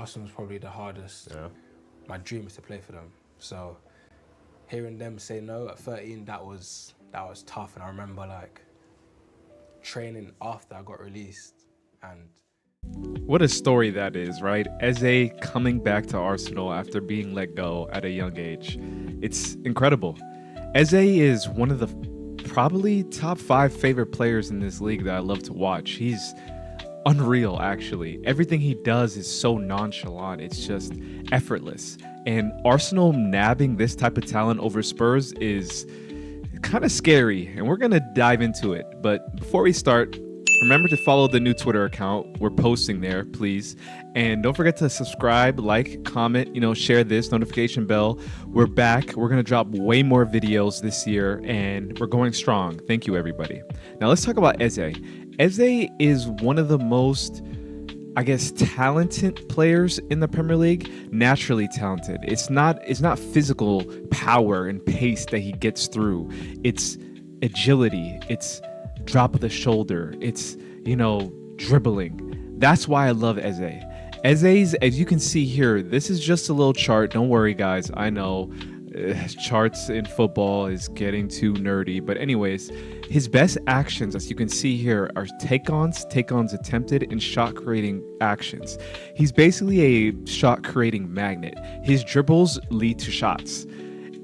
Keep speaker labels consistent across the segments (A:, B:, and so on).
A: Arsenal's probably the hardest.
B: Yeah.
A: My dream is to play for them. So hearing them say no at 13, that was tough. And I remember like training after I got released. And
C: what a story that is, right? Eze coming back to Arsenal after being let go at a young age. It's incredible. Eze is one of the probably top 5 favorite players in this league that I love to watch. He's unreal, actually. Everything he does is so nonchalant. It's just effortless. And Arsenal nabbing this type of talent over Spurs is kind of scary, and we're going to dive into it. But before we start, remember to follow the new Twitter account. We're posting there, please. And don't forget to subscribe, like, comment, share this, notification bell. We're back. We're going to drop way more videos this year, and we're going strong. Thank you, everybody. Now, let's talk about Eze. Eze is one of the most, talented players in the Premier League. Naturally talented. It's not physical power and pace that he gets through. It's agility. It's drop of the shoulder. It's, dribbling. That's why I love Eze. Eze's, as you can see here, this is just a little chart. Don't worry, guys. I know charts in football is getting too nerdy. But anyways, his best actions, as you can see here, are take-ons attempted, and shot-creating actions. He's basically a shot-creating magnet. His dribbles lead to shots.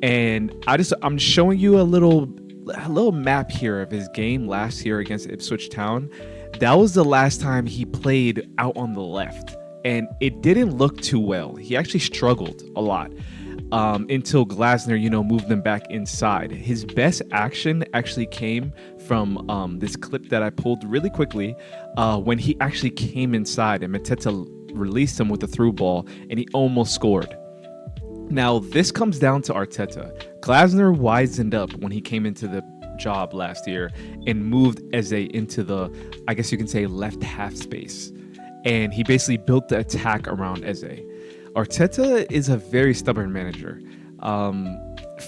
C: And I'm showing you a little map here of his game last year against Ipswich Town. That was the last time he played out on the left, and it didn't look too well. He actually struggled a lot until Glasner, moved them back inside. His best action actually came from this clip that I pulled really quickly when he actually came inside and Mateta released him with a through ball, and he almost scored. Now, this comes down to Arteta. Glasner wisened up when he came into the job last year and moved Eze into the, you can say, left half space. And he basically built the attack around Eze. Arteta is a very stubborn manager.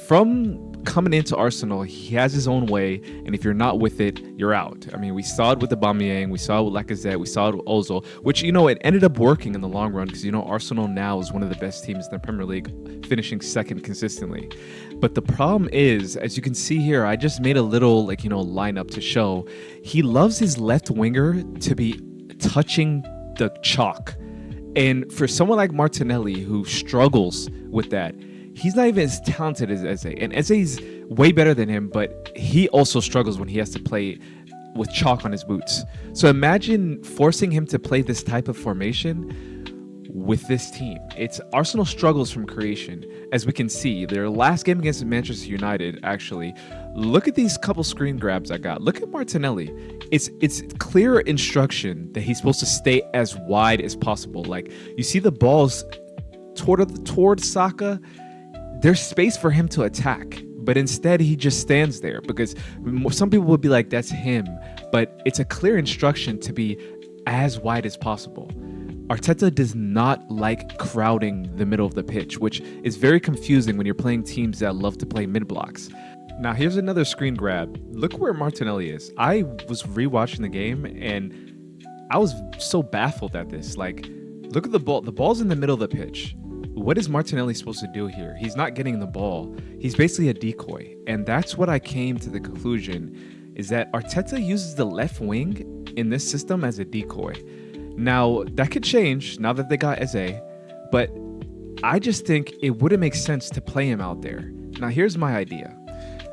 C: From coming into Arsenal, he has his own way, and if you're not with it, you're out. I mean, we saw it with Aubameyang, we saw it with Lacazette, we saw it with Ozil, which, it ended up working in the long run because, Arsenal now is one of the best teams in the Premier League, finishing second consistently. But the problem is, as you can see here, I just made a little, lineup to show. He loves his left winger to be touching the chalk. And for someone like Martinelli, who struggles with that, he's not even as talented as Eze. And Eze's way better than him, but he also struggles when he has to play with chalk on his boots. So imagine forcing him to play this type of formation with this team. Arsenal struggles from creation, as we can see. Their last game against Manchester United, actually. Look at these couple screen grabs I got. Look at Martinelli. It's clear instruction that he's supposed to stay as wide as possible. Like, you see the balls toward Saka. There's space for him to attack, but instead he just stands there because some people would be like, that's him, but it's a clear instruction to be as wide as possible. Arteta does not like crowding the middle of the pitch, which is very confusing when you're playing teams that love to play mid blocks. Now, here's another screen grab. Look where Martinelli is. I was rewatching the game and I was so baffled at this. Like, look at the ball. The ball's in the middle of the pitch. What is Martinelli supposed to do here? He's not getting the ball. He's basically a decoy. And that's what I came to the conclusion, is that Arteta uses the left wing in this system as a decoy. Now, that could change now that they got Eze, but I just think it wouldn't make sense to play him out there. Now, here's my idea.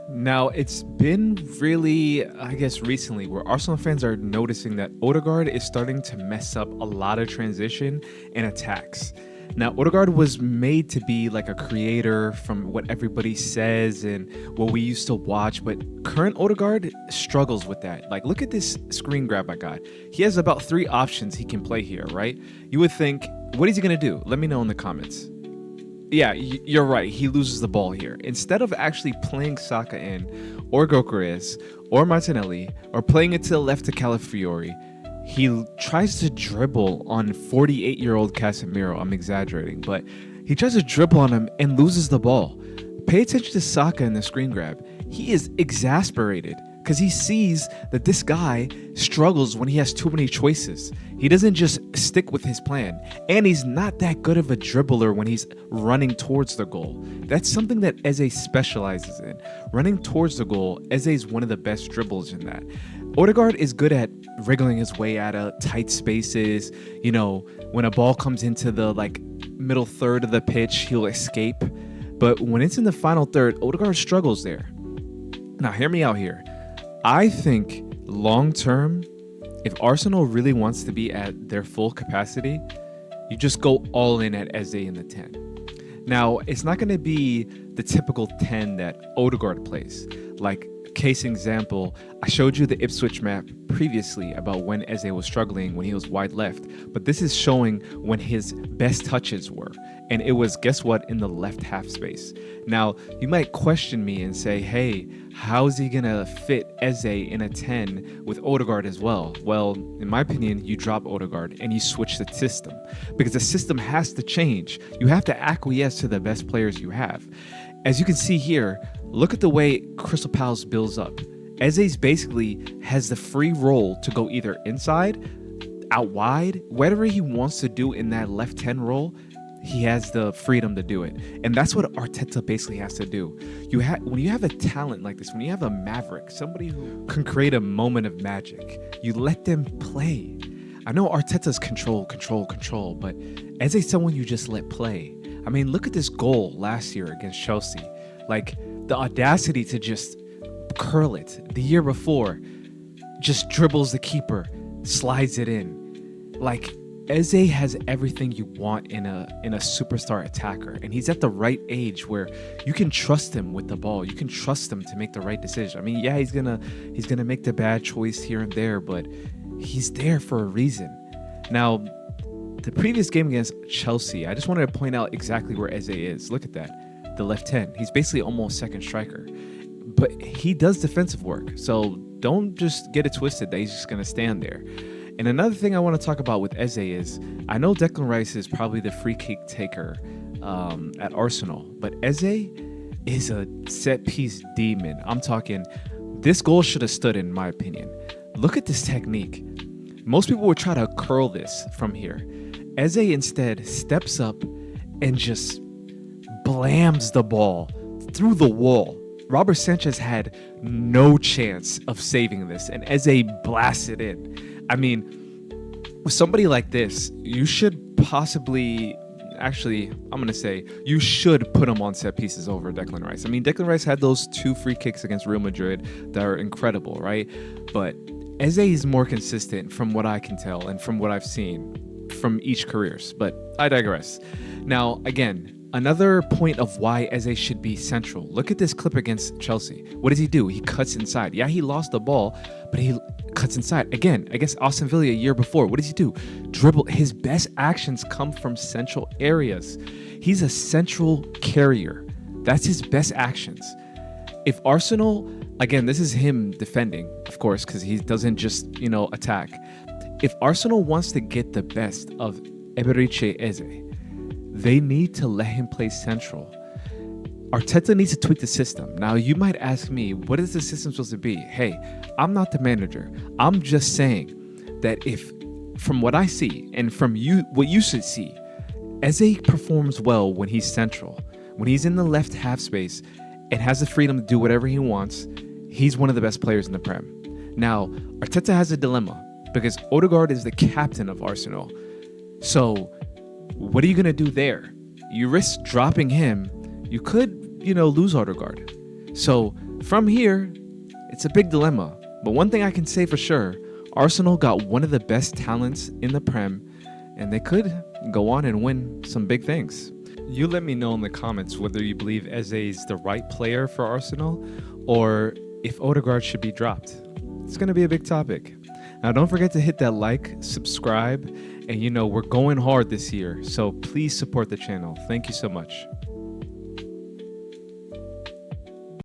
C: Now, it's been really, recently where Arsenal fans are noticing that Odegaard is starting to mess up a lot of transition and attacks. Now, Odegaard was made to be like a creator from what everybody says and what we used to watch, but current Odegaard struggles with that. Like, look at this screen grab I got. He has about 3 options he can play here, right? You would think, what is he going to do? Let me know in the comments. Yeah, you're right. He loses the ball here. Instead of actually playing Saka in, or Gyökeres, or Martinelli, or playing it to the left to Calafiori, he tries to dribble on 48-year-old Casemiro. I'm exaggerating, but he tries to dribble on him and loses the ball. Pay attention to Saka in the screen grab. He is exasperated because he sees that this guy struggles when he has too many choices. He doesn't just stick with his plan, and he's not that good of a dribbler when he's running towards the goal. That's something that Eze specializes in. Running towards the goal, Eze is one of the best dribblers in that. Odegaard is good at wriggling his way out of tight spaces. You know, when a ball comes into the middle third of the pitch, he'll escape. But when it's in the final third, Odegaard struggles there. Now, hear me out here. I think long term, if Arsenal really wants to be at their full capacity, you just go all in at Eze in the 10. Now, it's not going to be the typical 10 that Odegaard plays. Like, case example, I showed you the Ipswich map previously about when Eze was struggling when he was wide left, but this is showing when his best touches were, and it was, guess what, in the left half space. Now, you might question me and say, hey, how is he gonna fit Eze in a 10 with Odegaard as well? Well, in my opinion, you drop Odegaard and you switch the system, because the system has to change. You have to acquiesce to the best players you have. As you can see here, look at the way Crystal Palace builds up. Eze's basically has the free role to go either inside, out wide, whatever he wants to do in that left 10 role, he has the freedom to do it. And that's what Arteta basically has to do. When you have a talent like this, when you have a maverick, somebody who can create a moment of magic, you let them play. I know Arteta's control, but Eze's someone you just let play. I mean, look at this goal last year against Chelsea. Like, the audacity to just curl it. The year before, just dribbles the keeper, slides it in. Like, Eze has everything you want in a superstar attacker, and he's at the right age where you can trust him with the ball. You can trust him to make the right decision. I mean, yeah, he's gonna make the bad choice here and there, but he's there for a reason. Now, the previous game against Chelsea, I just wanted to point out exactly where Eze is. Look at that, the left 10. He's basically almost second striker, but he does defensive work. So don't just get it twisted that he's just gonna stand there. And another thing I want to talk about with Eze is, I know Declan Rice is probably the free kick taker at Arsenal, but Eze is a set piece demon. I'm talking, this goal should have stood in my opinion. Look at this technique. Most people would try to curl this from here. Eze instead steps up and just blams the ball through the wall. Robert Sanchez had no chance of saving this, and Eze blasted in. I mean, with somebody like this, you should possibly, actually, I'm going to say, you should put him on set pieces over Declan Rice. I mean, Declan Rice had those 2 free kicks against Real Madrid that are incredible, right? But Eze is more consistent from what I can tell and from what I've seen from each careers, but I digress. Now, again, another point of why Eze should be central. Look at this clip against Chelsea. What does he do? He cuts inside. Yeah, he lost the ball, but he cuts inside. Again, against Aston Villa a year before, what does he do? Dribble. His best actions come from central areas. He's a central carrier. That's his best actions. If Arsenal, again, this is him defending, of course, because he doesn't just, attack. If Arsenal wants to get the best of Eberechi Eze, they need to let him play central. Arteta needs to tweak the system. Now, you might ask me, what is the system supposed to be? Hey, I'm not the manager. I'm just saying that if, from what I see, and from you, what you should see, Eze performs well when he's central. When he's in the left half space and has the freedom to do whatever he wants, he's one of the best players in the Prem. Now, Arteta has a dilemma because Odegaard is the captain of Arsenal. So, what are you going to do there? You risk dropping him. You could, lose Odegaard. So from here, it's a big dilemma. But one thing I can say for sure, Arsenal got one of the best talents in the Prem, and they could go on and win some big things. You let me know in the comments whether you believe Eze is the right player for Arsenal or if Odegaard should be dropped. It's going to be a big topic. Now, don't forget to hit that like, subscribe, and we're going hard this year, so please support the channel. Thank you so much.